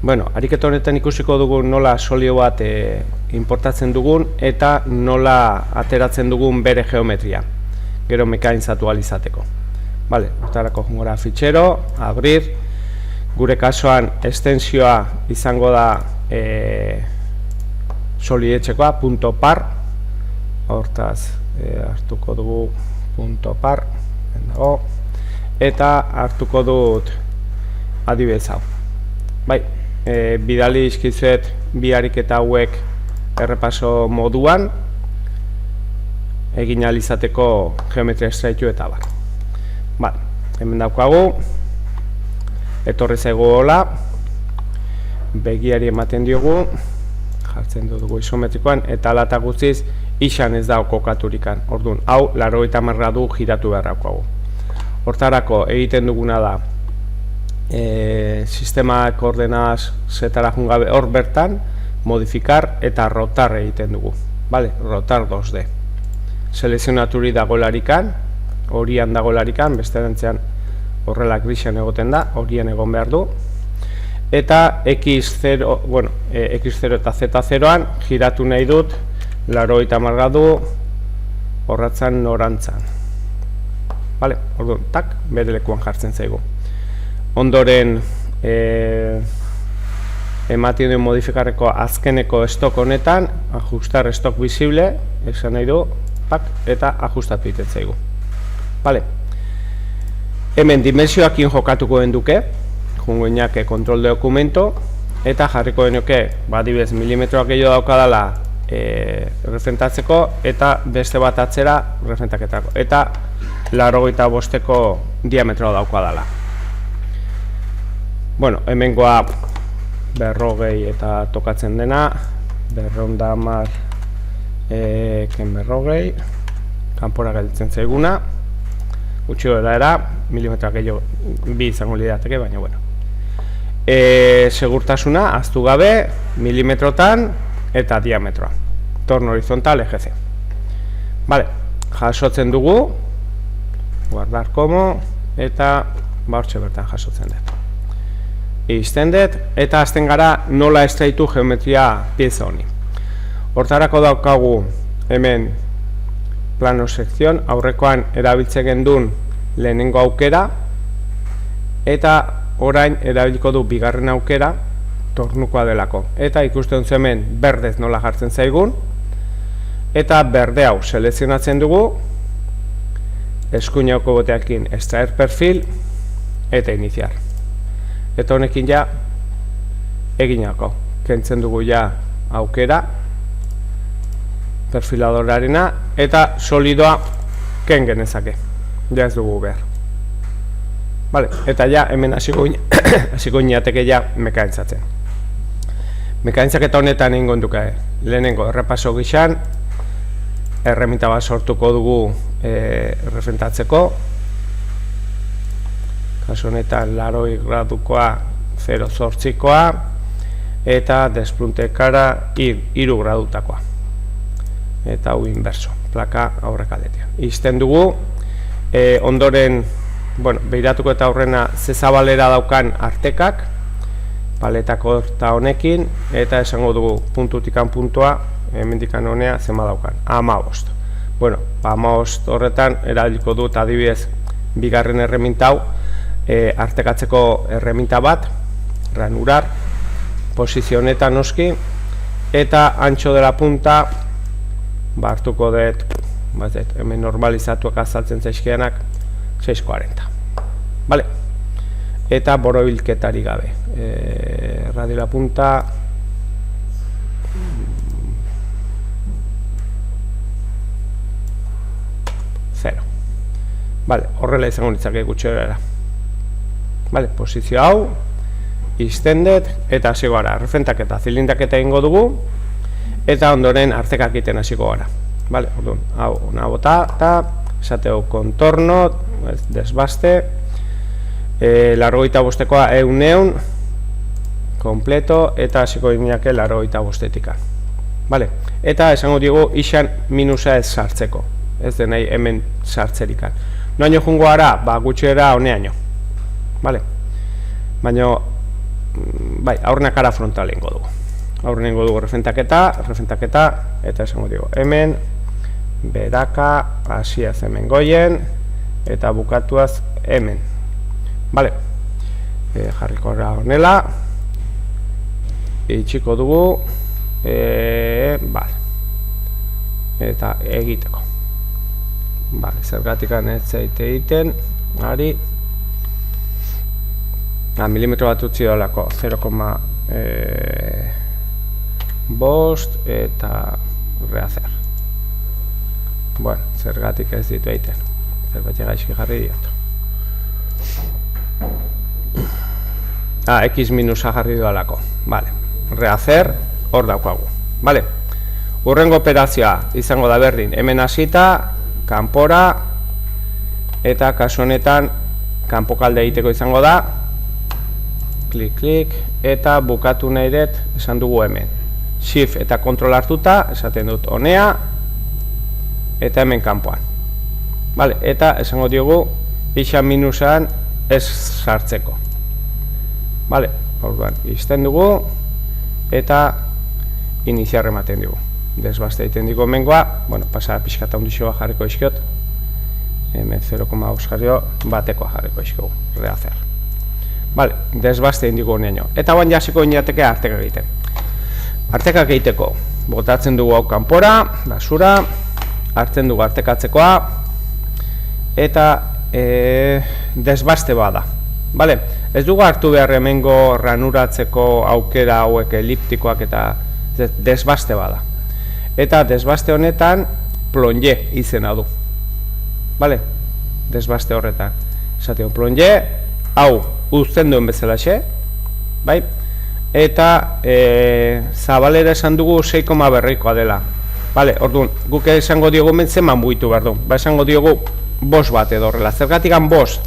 Bueno, ariketa honetan ikusiko dugu nola solio bat importatzen dugun eta nola ateratzen dugun bere geometria, gero mekainizatu ahal izateko. Vale, hortarako jungora fitxero, abrir, gure kasuan estensioa izango da solidetxekoa, .par, hortaz hartuko dugu .par, eta hartuko dut adibidez hau. Bai, bidali izkizuet bi ariketa hauek errepaso moduan egin ahal izateko geometria estraitu eta bar. Bai, hemen daukagu, etorri zaigu hola, begiari ematen diogu, jartzen dugu isometrikoan, eta ala eta guztiz isan ez da kokaturikan. Orduan, hau 90 gradu giratu behar daukagu. Hortarako egiten duguna da, sistema koordenaz zetara jungabe hor bertan modifikar eta rotar egiten dugu, vale? Rotar 2D selekzionaturi dagolarikan, horian dagolarikan, beste dentzean horrela grisian egoten da, horien egon behar du, eta X0, bueno, X0 eta Z0an giratu nahi dut 90 gradu horratzan norantzan, vale? Orduan, tak, bere lekuan jartzen zaigu. Ondoren ematen duen modifikarreko azkeneko estok honetan, ajustar estok visible, esan nahi du, pak, eta ajustatu egiten zaigu. Vale. Hemen dimensioakin jokatuko den duke, jungo inake kontrol de dokumento, eta jarriko denioke, adibidez, milimetroak gehiago daukadala referentatzeko, eta beste bat atzera referentaketako, eta 85 diametroa daukadala. Bueno, hemengoa 40 eta tokatzen dena, 210 ken 40, kanpora gelditzen zaiguna, gutxi era, milimetroak gehiago bi izango lirateke, baina bueno. Segurtasuna, ahaztu gabe, milimetrotan eta diametroa. Torno horizontal, eje C. Vale, jasotzen dugu, guardar como, eta hortxe bertan jasotzen dut. Izten dut, eta azten gara nola estraitu geometria pieza honi. Hortarako daukagu hemen plano sekzion, aurrekoan erabiltzen gendun lehenengo aukera, eta orain erabiliko du bigarren aukera, tornukoa delako. Eta ikusten dut hemen berdez nola jartzen zaigun, eta berde hau selekzionatzen dugu, eskuinako boteakin extraer perfil, eta iniciar. Eta honekin ja eginako, kentzen dugu ja aukera perfiladorarena eta solidoa ken genezake, ja ez dugu behar. Vale, eta ja hemen hasiko inateke ja mekaintzatzen. Mekaintzaketa honetan egingo duke lehenengo errepaso gixan, erreminta bat sortuko dugu referentatzeko, kasu honetan 80 gradukoa 0,8koa eta despluntekara 3 gradutakoa. Eta hau inverso, plaka aurrek aldetean. Izten dugu, ondoren, bueno, behiratuko eta aurrena zezabalera daukan artekak, paletako eta honekin, eta esango dugu puntutikan puntua, hemendikan honea zema daukan, 15. Bueno, 15 horretan erabiliko dut adibidez bigarren erreminta hau, artekatzeko erreminta bat, ranurar, posizio honetan noski, eta antxo dela punta, hartuko dut, hemen normalizatuak azaltzen zaizkianak, 6,40. Vale. Eta borobilketari gabe. Radio la punta, 0. Vale, horrela izango nitzake gutxorera. Vale, posizio hau, iztendet, eta hasiko gara. Referentak eta zilindaketa egingo dugu, eta ondoren artekak egiten hasiko gara. Vale, orduan, hau, ona bota, eta esateu kontorno, desbaste, 85koa eun, kompleto, eta hasiko gineake 85etika. Vale, eta esango digu isan minusa ez sartzeko, ez denei hemen sartzerikan. Noaino jungo gara, gutxera honeaino. Vale. Baina bai, aurrena kara frontalen dugu. Aurrena dugu refentaketa, eta esango dugu hemen, beraka, hasiaz hemen goien, eta bukatuaz hemen. Bale, jarriko honela, itxiko dugu, bale, eta egiteko. Bale, zergatikan ez zaite egiten, ari, milimetro bat utzi dolako, 0,5 eta rehacer. Bueno, zergatik ez ditu egiten, zerbait gaizki jarri diot. X minusa jarri dualako, vale. Rehacer, hor daukagu, vale. Urrengo operazioa izango da berdin, hemen hasita, kanpora, eta kasu honetan, kanpokalde egiteko izango da, klik, klik, eta bukatu nahi dut, esan dugu hemen. Shift eta kontrol hartuta, esaten dut honea, eta hemen kanpoan. Vale, eta esango diogu, ixa minusan ez sartzeko. Vale, orduan, izten dugu, eta iniziar ematen dugu. Desbaste egiten dugu mengoa, bueno, pasa pixkata hundixoa jarriko izkiot, hemen 0,5 jarrio batekoa jarriko izkigu, rehacer. Vale, desbaste egin dugu honean. Eta guan jasiko inateke arteka egiten. Artekak egiteko, botatzen dugu hau kanpora, basura, hartzen dugu artekatzekoa, eta desbaste bada. Vale, ez dugu hartu behar hemengo ranuratzeko aukera hauek eliptikoak eta desbaste bada. Eta desbaste honetan plonje izena du. Vale, desbaste horretan. Esateo plonje, hau uzten duen bezalaxe, bai? Eta zabalera esan dugu 6,berrikoa dela. Vale, orduan, guk esango diogu zenban mugitu behar du. Ba, esango diogu 5 bat edo horrela. Zergatikan 5.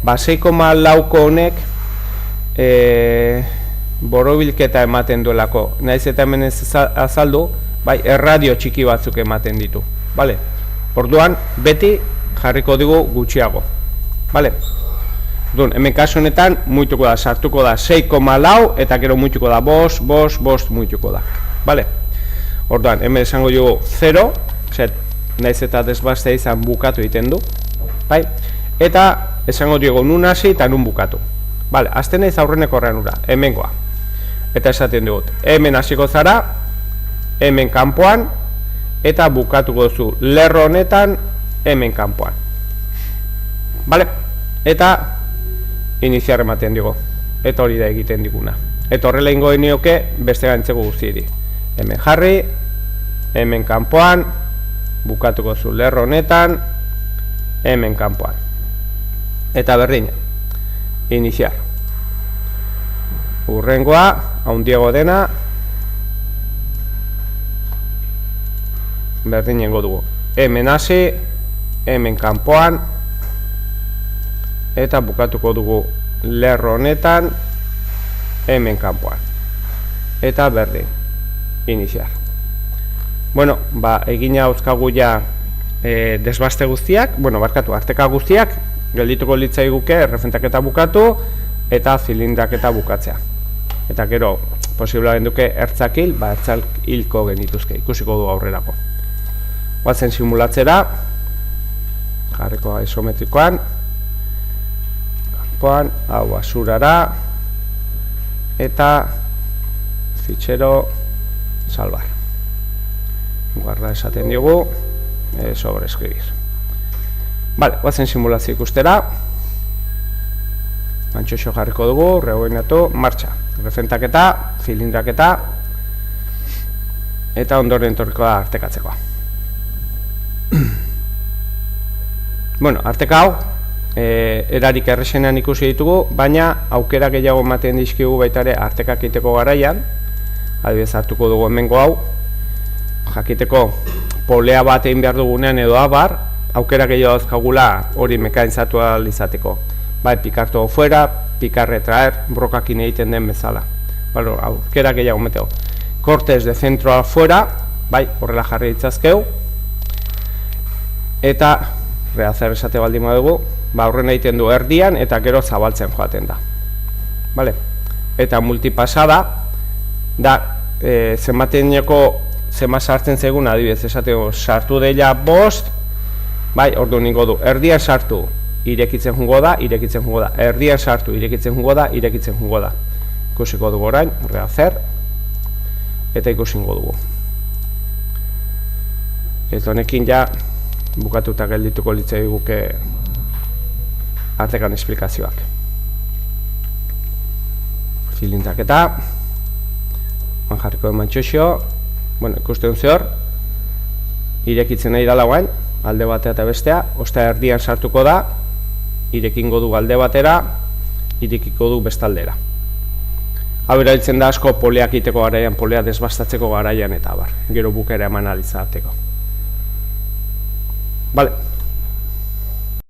Ba, 6,4ko honek borobilketa ematen duelako. Naiz eta hemen ez azaldu, bai, erradio txiki batzuk ematen ditu. Vale, orduan, beti jarriko dugu gutxiago. Vale, orduan, hemen kasu honetan, muituko da, sartuko da 6,4 eta gero muituko da 5 muituko da. Vale, orduan, hemen esango dugu 0, naiz eta desbastea izan bukatu egiten du. Bai, eta esango dugu nun hasi eta nun bukatu. Vale, azten naiz aurreneko ranura, hemengoa. Eta esaten dugut, hemen hasiko zara, hemen kanpoan, eta bukatuko duzu lerro honetan, hemen kanpoan. Vale, eta iniziar ematen dugu, eta hori da egiten diguna. Eta horrela ingo genioke beste gantzeko guztieri. Hemen jarri, hemen kanpoan, bukatuko zu lerro honetan, hemen kanpoan. Eta berdina, iniziar. Urrengoa, haundiago dena, berdinengo dugu. Hemen hasi, hemen kanpoan, eta bukatuko dugu lerro honetan, hemen kanpoan. Eta berdin, iniziar. Bueno, ba, egina auskagu ja desbaste guztiak, bueno, barkatu, arteka guztiak, geldituko litzai guke, errefentaketa bukatu, eta zilindraketa bukatzea. Eta gero, posibla genduke ertzakil, ba, ertzakilko genituzke, ikusiko du aurrerako. Guatzen simulatzera, jarriko isometrikoan, kanpoan, hau basurara, eta fitxero salvar. Guarda esaten diogu, sobreskribir. Vale, guatzen simulazio ikustera, antxoxo jarriko dugu, reboinatu, martxa. Refentaketa, zilindraketa, eta ondoren torriko da artekatzekoa. Bueno, arteka hau, erarik erresenean ikusi ditugu, baina aukera gehiago ematen dizkigu baita ere artekak egiteko garaian, adibidez hartuko dugu hemengo hau, jakiteko polea bat egin behar dugunean edo abar, aukera gehiago dauzkagula hori mekainzatu ahal izateko. Bai, pikartu fuera, pikarre traer, brokakin egiten den bezala. Balo, aukera gehiago meteo. Cortes de centro afuera, bai, horrela jarri ditzazkeu. Eta, rehacer esate baldin badugu, ba, horren egiten du erdian eta gero zabaltzen joaten da. Vale? eta multipasada da zenbat sartzen zegun adibidez esateko sartu dela 5, bai, ordu ningo du, erdian sartu, irekitzen jungo da, erdian sartu, irekitzen jungo da, ikusiko dugu orain, rehacer, eta ikusingo dugu. Eta honekin ja bukatuta geldituko litzai guke artekan esplikazioak. Filintak eta jarriko eman txoxio, ikusten zehor, irekitzen nahi dala guain, alde batea eta bestea, osta erdian sartuko da, irekingo du alde batera, irekiko du bestaldera. Hau erabiltzen da asko poleak iteko garaian, polea desbastatzeko garaian eta bar, gero bukera eman alizateko. Vale.